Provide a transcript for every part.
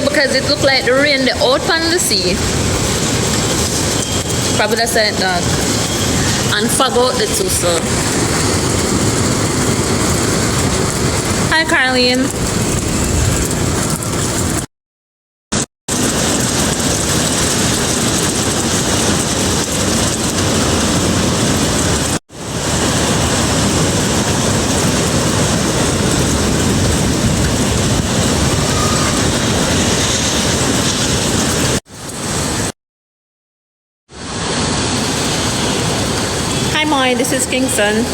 because it looked like the rain the out on the sea. Probably that's it dark. And fog out the two, so. Hi Carlene. Hi Moy, this is Kingston.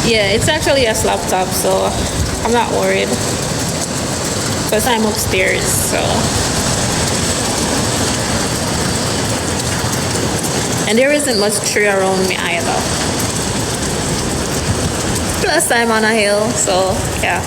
Yeah, it's actually a slab top, so I'm not worried. Because I'm upstairs, so. And there isn't much tree around me either. Plus I'm on a hill, so yeah.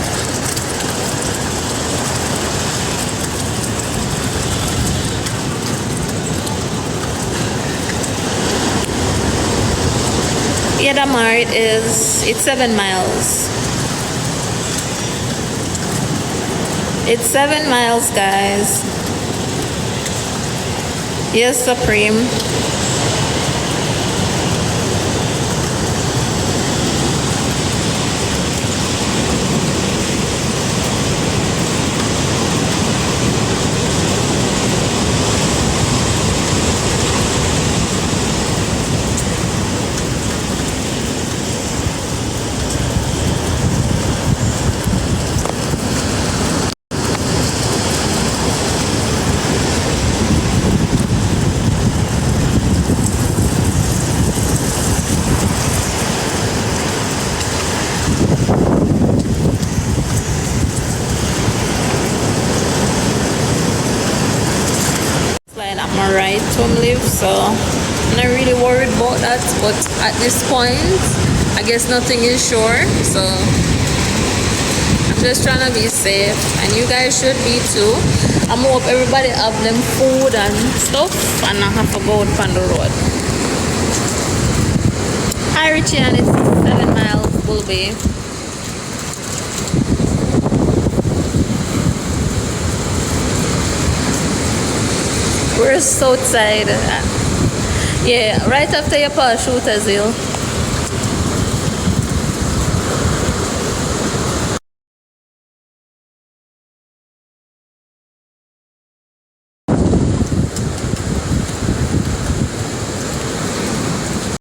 Yeah, Damar, it's 7 miles. It's 7 miles, guys. Yes, Supreme. Right to live, so I'm not really worried about that, but at this point I guess nothing is sure, so I'm just trying to be safe, and you guys should be too. I'm hope everybody have them food and stuff and not have to go out on the road. Hi Richie, and it's 7 miles Bull Bay. We're so tired. Yeah, right after your parachute as well.